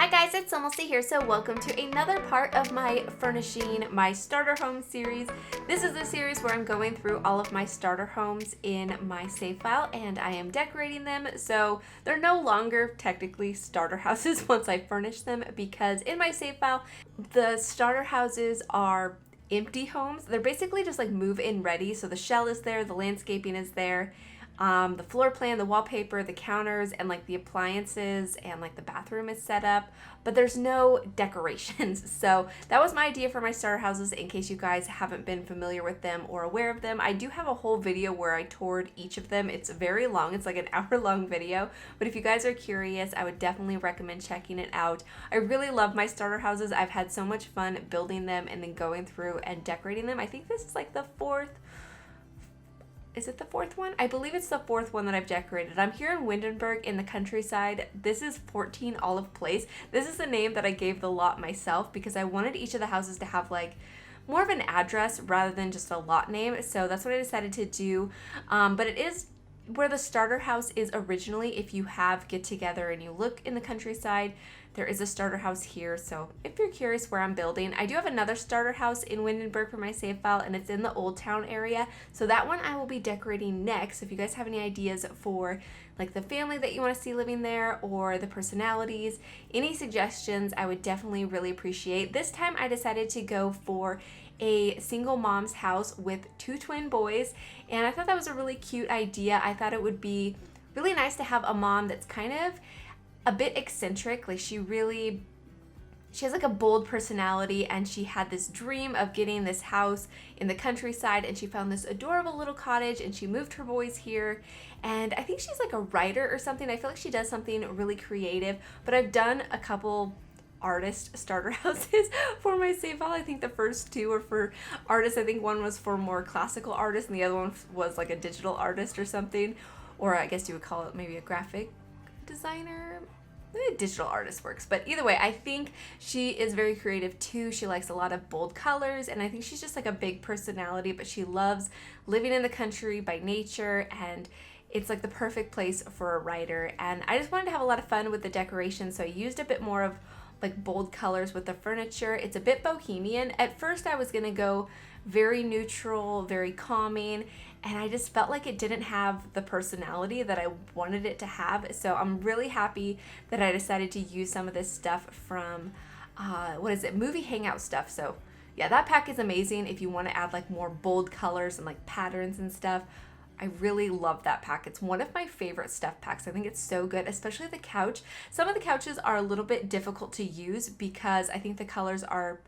Hi guys, it's SimLicy here, so welcome to another part of my Furnishing my starter home series. This is the series where I'm going through all of my starter homes in my save file and I am decorating them, so they're no longer technically starter houses once I furnish them, because in my save file, the starter houses are empty homes. They're basically just like move-in ready, so the shell is there, the landscaping is there, the floor plan, the wallpaper, the counters, and like the appliances and like the bathroom is set up, but there's no decorations. So that was my idea for my starter houses, in case you guys haven't been familiar with them or aware of them. I do have a whole video where I toured each of them. It's very long. It's like an hour-long video, but if you guys are curious, I would definitely recommend checking it out. I really love my starter houses. I've had so much fun building them and then going through and decorating them. I think this is like the fourth. Is it the fourth one? I believe it's the fourth one that I've decorated. I'm here in Windenburg in the countryside. This is 14 Olive Place. This is the name that I gave the lot myself because I wanted each of the houses to have like more of an address rather than just a lot name. So that's what I decided to do. But it is where the starter house is originally. If you have get together and you look in the countryside, there is a starter house here. So if you're curious where I'm building, I do have another starter house in Windenburg for my save file, and it's in the Old Town area. So that one I will be decorating next. If you guys have any ideas for like the family that you want to see living there or the personalities, any suggestions, I would definitely really appreciate. This time I decided to go for a single mom's house with two twin boys, and I thought that was a really cute idea. I thought it would be really nice to have a mom that's kind of a bit eccentric. Like she has like a bold personality, and she had this dream of getting this house in the countryside, and she found this adorable little cottage and she moved her boys here. And I think she's like a writer or something. I feel like she does something really creative, but I've done a couple artist starter houses for my save file. I think the first two were for artists. I think one was for more classical artists and the other one was like a digital artist or something, or I guess you would call it maybe a graphic designer. Maybe a digital artist works, but either way, I think she is very creative too. She likes a lot of bold colors, and I think she's just like a big personality, but she loves living in the country by nature, and it's like the perfect place for a writer. And I just wanted to have a lot of fun with the decoration, so I used a bit more of like bold colors with the furniture. It's a bit bohemian. At first I was gonna go very neutral, very calming, and I just felt like it didn't have the personality that I wanted it to have. So I'm really happy that I decided to use some of this stuff from, Movie Hangout stuff. So yeah, that pack is amazing if you want to add like more bold colors and like patterns and stuff. I really love that pack. It's one of my favorite stuff packs. I think it's so good, especially the couch. Some of the couches are a little bit difficult to use because I think the colors are,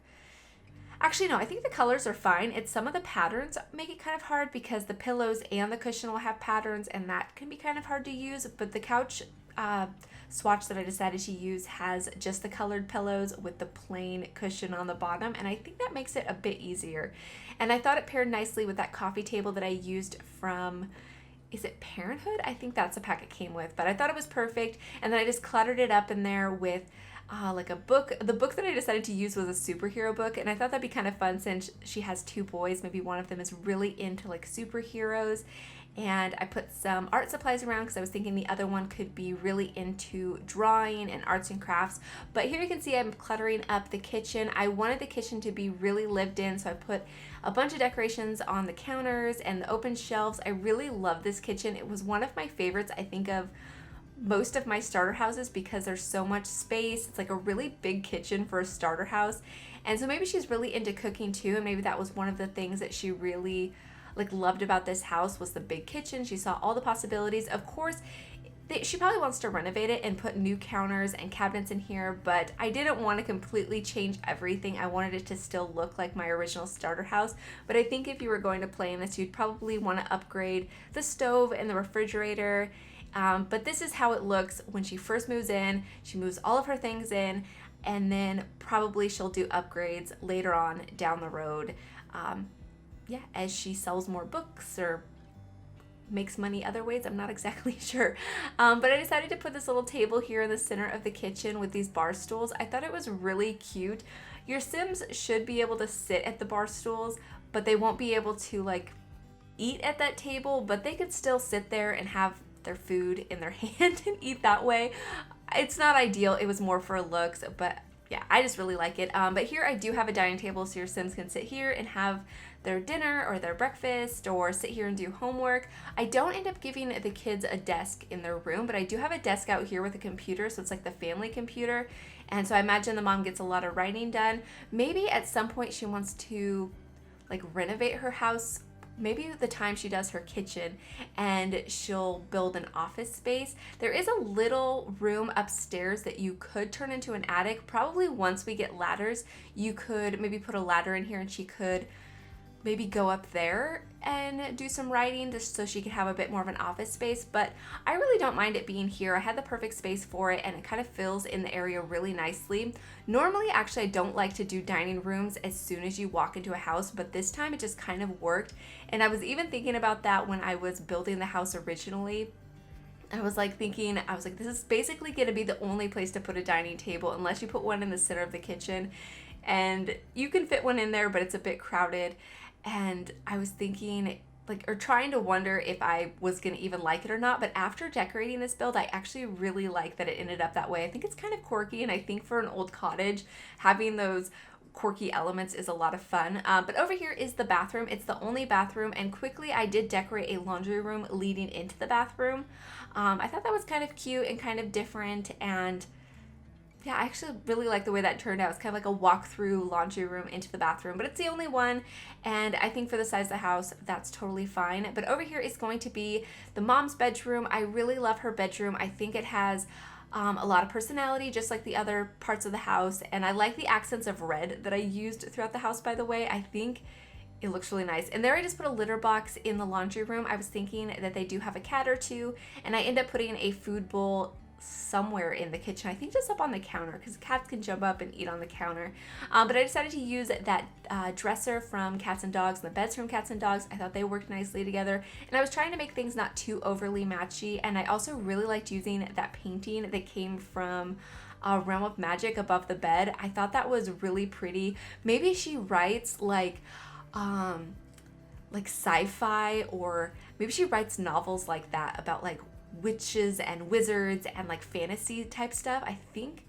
actually no, I think the colors are fine. It's some of the patterns make it kind of hard because the pillows and the cushion will have patterns, and that can be kind of hard to use. But the couch swatch that I decided to use has just the colored pillows with the plain cushion on the bottom, and I think that makes it a bit easier. And I thought it paired nicely with that coffee table that I used from, is it Parenthood? I think that's the pack it came with, but I thought it was perfect. And then I just cluttered it up in there with like a book. The book that I decided to use was a superhero book, and I thought that'd be kind of fun since she has two boys. Maybe one of them is really into like superheroes. And I put some art supplies around because I was thinking the other one could be really into drawing and arts and crafts. But here you can see I'm cluttering up the kitchen. I wanted the kitchen to be really lived in, so I put a bunch of decorations on the counters and the open shelves. I really love this kitchen. It was one of my favorites, I think, of most of my starter houses because there's so much space. It's like a really big kitchen for a starter house. And so maybe she's really into cooking too, and maybe that was one of the things that she really loved about this house was the big kitchen. She saw all the possibilities. Of course, she probably wants to renovate it and put new counters and cabinets in here, but I didn't want to completely change everything. I wanted it to still look like my original starter house, but I think if you were going to play in this, you'd probably want to upgrade the stove and the refrigerator. But this is how it looks when she first moves in. She moves all of her things in, and then probably she'll do upgrades later on down the road. As she sells more books or makes money other ways. I'm not exactly sure. But I decided to put this little table here in the center of the kitchen with these bar stools. I thought it was really cute. Your Sims should be able to sit at the bar stools, but they won't be able to like eat at that table, but they could still sit there and have their food in their hand and eat that way. it's not ideal. It was more for looks, but yeah, I just really like it. But here I do have a dining table, so your Sims can sit here and have their dinner or their breakfast or sit here and do homework. I don't end up giving the kids a desk in their room, but I do have a desk out here with a computer, so it's like the family computer. And so I imagine the mom gets a lot of writing done. Maybe at some point she wants to like renovate her house. Maybe the time she does her kitchen and she'll build an office space. There is a little room upstairs that you could turn into an attic. Probably once we get ladders, you could maybe put a ladder in here and she could maybe go up there and do some writing just so she could have a bit more of an office space. But I really don't mind it being here. I had the perfect space for it and it kind of fills in the area really nicely. Normally, actually, I don't like to do dining rooms as soon as you walk into a house, but this time it just kind of worked. And I was even thinking about that when I was building the house originally. I was like, this is basically going to be the only place to put a dining table unless you put one in the center of the kitchen. And you can fit one in there, but it's a bit crowded. And I was thinking, trying to wonder if I was going to even like it or not. But after decorating this build, I actually really like that it ended up that way. I think it's kind of quirky, and I think for an old cottage, having those quirky elements is a lot of fun. But over here is the bathroom. It's the only bathroom, and quickly I did decorate a laundry room leading into the bathroom. I thought that was kind of cute and kind of different, and yeah, I actually really like the way that turned out. It's kind of like a walk-through laundry room into the bathroom, but it's the only one, and I think for the size of the house, that's totally fine. But over here is going to be the mom's bedroom. I really love her bedroom. I think it has a lot of personality, just like the other parts of the house, and I like the accents of red that I used throughout the house, by the way. I think it looks really nice. And there I just put a litter box in the laundry room. I was thinking that they do have a cat or two, and I end up putting a food bowl somewhere in the kitchen. I think just up on the counter because cats can jump up and eat on the counter. But I decided to use that dresser from Cats and Dogs and the beds from Cats and Dogs. I thought they worked nicely together. And I was trying to make things not too overly matchy. And I also really liked using that painting that came from Realm of Magic above the bed. I thought that was really pretty. Maybe she writes like sci-fi, or maybe she writes novels like that about like witches and wizards and like fantasy type stuff. I think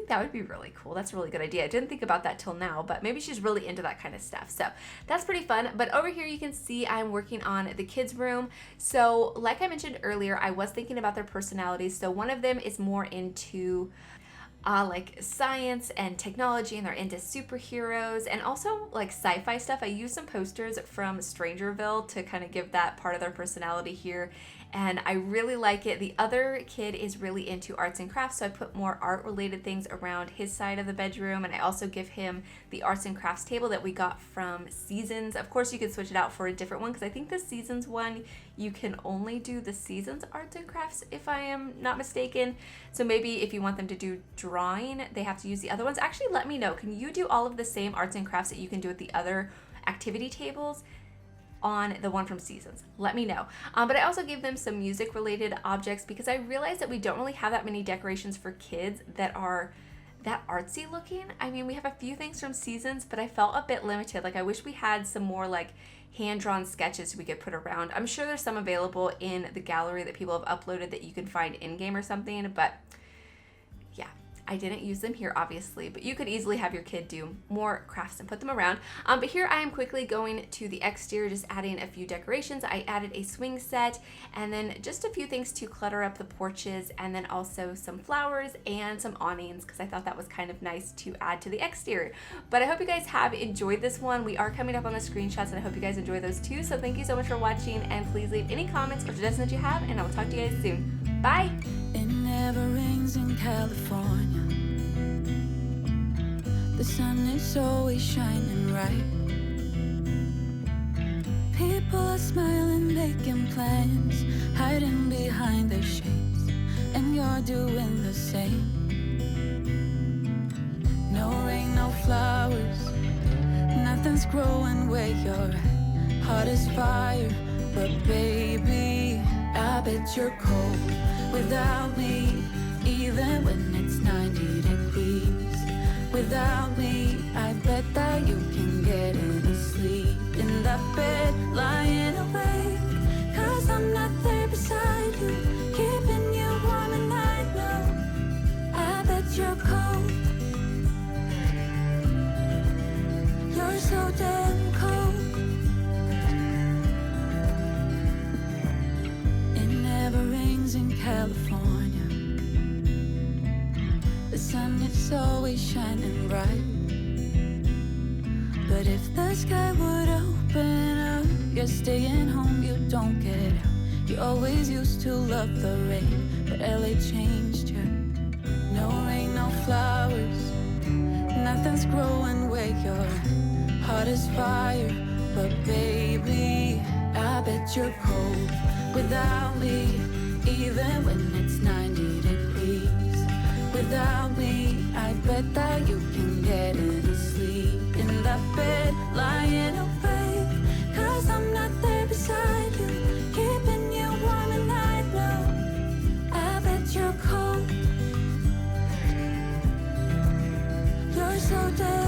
that would be really cool. That's a really good idea. I didn't think about that till now, but maybe she's really into that kind of stuff. So that's pretty fun. But over here you can see I'm working on the kids' room. So like I mentioned earlier, I was thinking about their personalities. So one of them is more into like science and technology, and they're into superheroes and also like sci-fi stuff. I used some posters from Strangerville to kind of give that part of their personality here, and I really like it. The other kid is really into arts and crafts, so I put more art related things around his side of the bedroom, and I also give him the arts and crafts table that we got from Seasons. Of course you could switch it out for a different one because I think the Seasons one you can only do the Seasons arts and crafts if I am not mistaken. So maybe if you want them to do drawing, they have to use the other ones. Actually, let me know. Can you do all of the same arts and crafts that you can do at the other activity tables on the one from Seasons? Let me know. But I also gave them some music related objects because I realized that we don't really have that many decorations for kids that are that artsy looking. I mean, we have a few things from Seasons, but I felt a bit limited. Like I wish we had some more like hand-drawn sketches we could put around. I'm sure there's some available in the gallery that people have uploaded that you can find in-game or something, but yeah, I didn't use them here obviously, but you could easily have your kid do more crafts and put them around. But here I am quickly going to the exterior, just adding a few decorations. I added a swing set and then just a few things to clutter up the porches, and then also some flowers and some awnings because I thought that was kind of nice to add to the exterior. But I hope you guys have enjoyed this one. We are coming up on the screenshots and I hope you guys enjoy those too. So thank you so much for watching, and please leave any comments or suggestions that you have, and I will talk to you guys soon. Bye! It never rains in California. The sun is always shining bright. People are smiling, making plans, hiding behind their shades, and you're doing the same. No rain, no flowers, nothing's growing where you're at. Heart is fire, but baby, I bet you're cold without me, even when it's 90 degrees. Without me, I bet that you can get any sleep in that bed, lying awake, 'cause I'm not there beside you, keeping you warm, and I know California. The sun is always shining bright. But if the sky would open up, you're staying home, you don't get out. You always used to love the rain, but LA changed you. No rain, no flowers, nothing's growing where your heart is fire. But baby, I bet you're cold without me, even when it's 90 degrees. Without me, I bet that you can get any sleep in that bed, lying awake. 'Cause I'm not there beside you, keeping you warm, and I know I bet you're cold. You're so dead.